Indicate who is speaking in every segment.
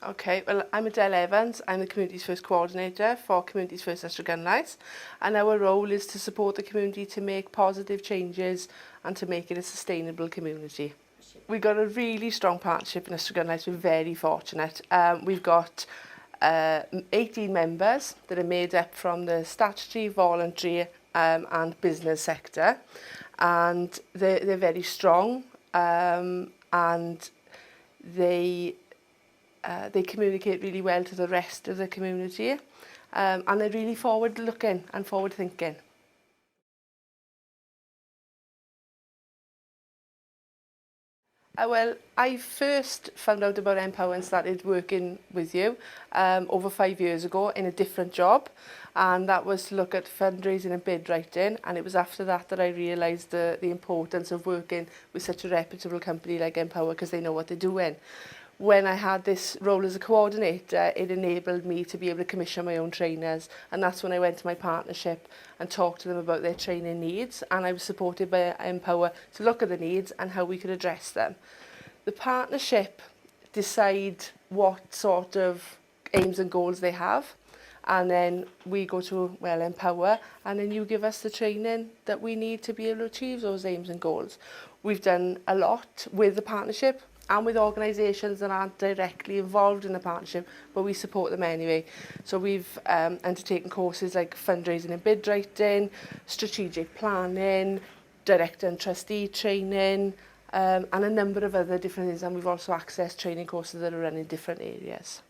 Speaker 1: Okay, well, I'm Adele Evans. I'm the Communities First Co-ordinator for Communities First Ystradgynlais, and our role is to support the community to make positive changes and to make it a sustainable community. We've got a really strong partnership in Ystradgynlais. We're very fortunate. We've got 18 members that are made up from the statutory, voluntary and business sector, and they're very strong, and they communicate really well to the rest of the community, and they're really forward-looking and forward-thinking. Well, I first found out about Empower and started working with you over 5 years ago in a different job, and that was to look at fundraising and bid writing, and it was after that that I realised the importance of working with such a reputable company like Empower, because they know what they're doing. When I had this role as a coordinator, it enabled me to be able to commission my own trainers, and that's when I went to my partnership and talked to them about their training needs, and I was supported by Empower to look at the needs and how we could address them. The partnership decide what sort of aims and goals they have, and then we go to Empower, and then you give us the training that we need to be able to achieve those aims and goals. We've done a lot with the partnership and with organisations that aren't directly involved in the partnership, but we support them anyway. So we've undertaken courses like fundraising and bid writing, strategic planning, director and trustee training, and a number of other different things, and we've also accessed training courses that are run in different areas.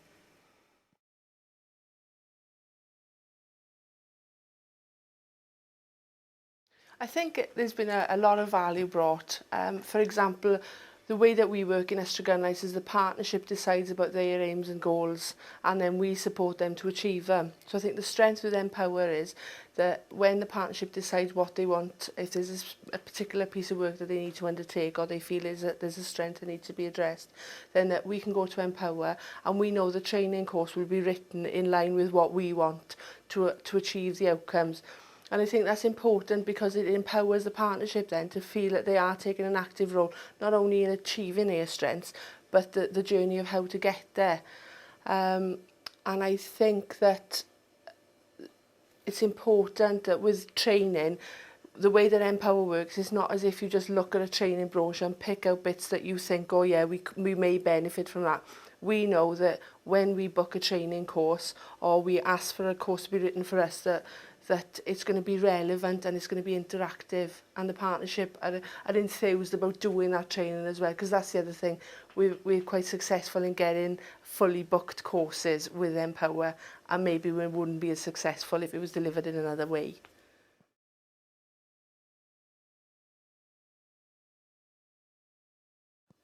Speaker 1: I think there's been a lot of value brought. For example, the way that we work in Ystradgynlais is the partnership decides about their aims and goals, and then we support them to achieve them. So I think the strength with Empower is that when the partnership decides what they want, if there's a particular piece of work that they need to undertake, or they feel is that there's a strength that needs to be addressed, then that we can go to Empower, and we know the training course will be written in line with what we want to achieve the outcomes. And I think that's important because it empowers the partnership then to feel that they are taking an active role, not only in achieving their strengths, but the journey of how to get there. And I think that it's important that with training, the way that Empower works is not as if you just look at a training brochure and pick out bits that you think, oh yeah, we may benefit from that. We know that when we book a training course or we ask for a course to be written for us, that it's going to be relevant and it's going to be interactive, and the partnership are enthused about doing that training as well, because that's the other thing. We're quite successful in getting fully booked courses with Empower, and maybe we wouldn't be as successful if it was delivered in another way.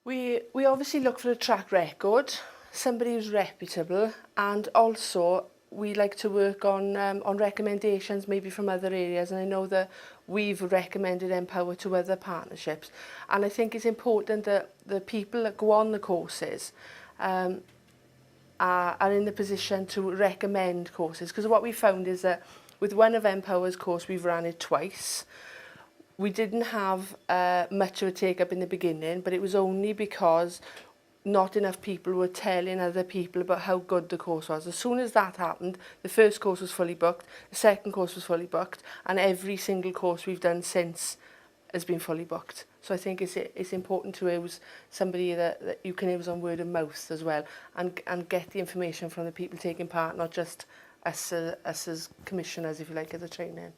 Speaker 1: We obviously look for a track record, somebody who's reputable, and also we like to work on recommendations maybe from other areas, and I know that we've recommended Empower to other partnerships, and I think it's important that the people that go on the courses are in the position to recommend courses, because what we found is that with one of Empower's course, we've ran it twice. We didn't have much of a take-up in the beginning, but it was only because not enough people were telling other people about how good the course was. As soon as that happened, the first course was fully booked, the second course was fully booked, and every single course we've done since has been fully booked. So I think it's important to use somebody that you can use on word of mouth as well, and get the information from the people taking part, not just us as commissioners, if you like, at the training.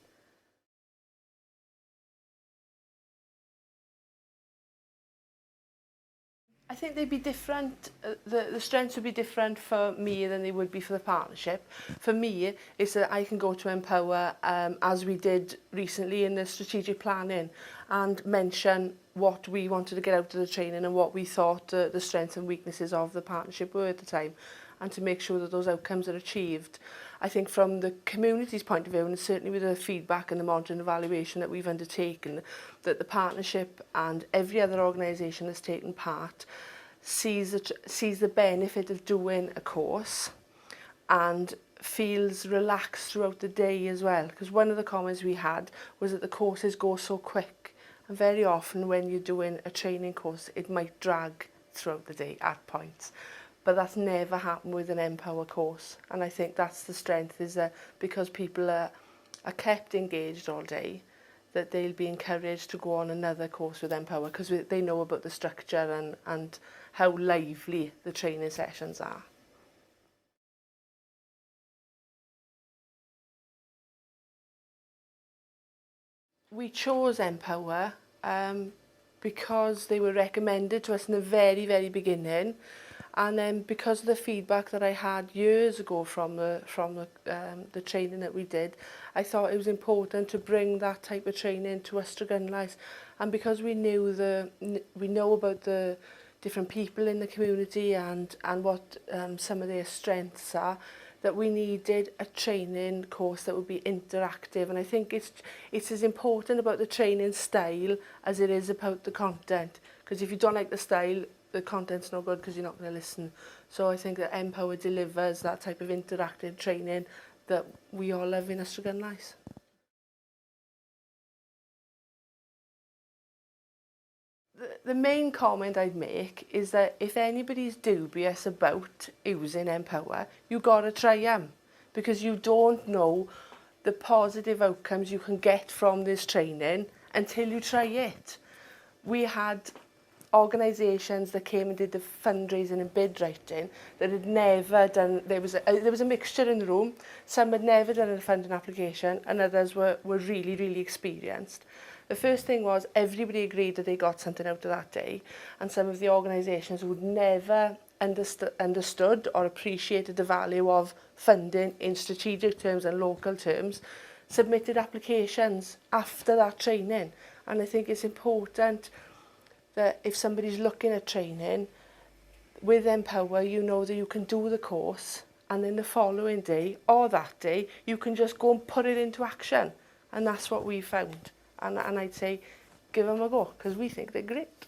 Speaker 1: I think they'd be different, the strengths would be different for me than they would be for the partnership. For me, it's that I can go to Empower, as we did recently in the strategic planning, and mention what we wanted to get out of the training and what we thought the strengths and weaknesses of the partnership were at the time, and to make sure that those outcomes are achieved. I think from the community's point of view, and certainly with the feedback and the monitoring evaluation that we've undertaken, that the partnership and every other organisation that's taken part sees the benefit of doing a course and feels relaxed throughout the day as well. Because one of the comments we had was that the courses go so quick, and very often when you're doing a training course, it might drag throughout the day at points. but that's never happened with an Empower course. And I think that's the strength, is that because people are kept engaged all day, that they'll be encouraged to go on another course with Empower because they know about the structure and how lively the training sessions are. We chose Empower because they were recommended to us in the very, very beginning, and then because of the feedback that I had years ago from the training that we did, I thought it was important to bring that type of training to Ystradgynlais. And because we know about the different people in the community and what some of their strengths are, that we needed a training course that would be interactive. And I think it's as important about the training style as it is about the content. Because if you don't like the style, the content's no good because you're not going to listen. So I think that Empower delivers that type of interactive training that we all love in Ystradgynlais. The main comment I'd make is that if anybody's dubious about using Empower, you've got to try them, because you don't know the positive outcomes you can get from this training until you try it. We had organisations that came and did the fundraising and bid writing that had never done, there was a mixture in the room. Some had never done a funding application and others were really, really experienced. The first thing was everybody agreed that they got something out of that day, and some of the organisations would never understood or appreciated the value of funding in strategic terms and local terms, submitted applications after that training. And I think it's important that if somebody's looking at training, with Empower, you know that you can do the course and then the following day or that day, you can just go and put it into action. And that's what we found. And I'd say, give them a go, because we think they're great.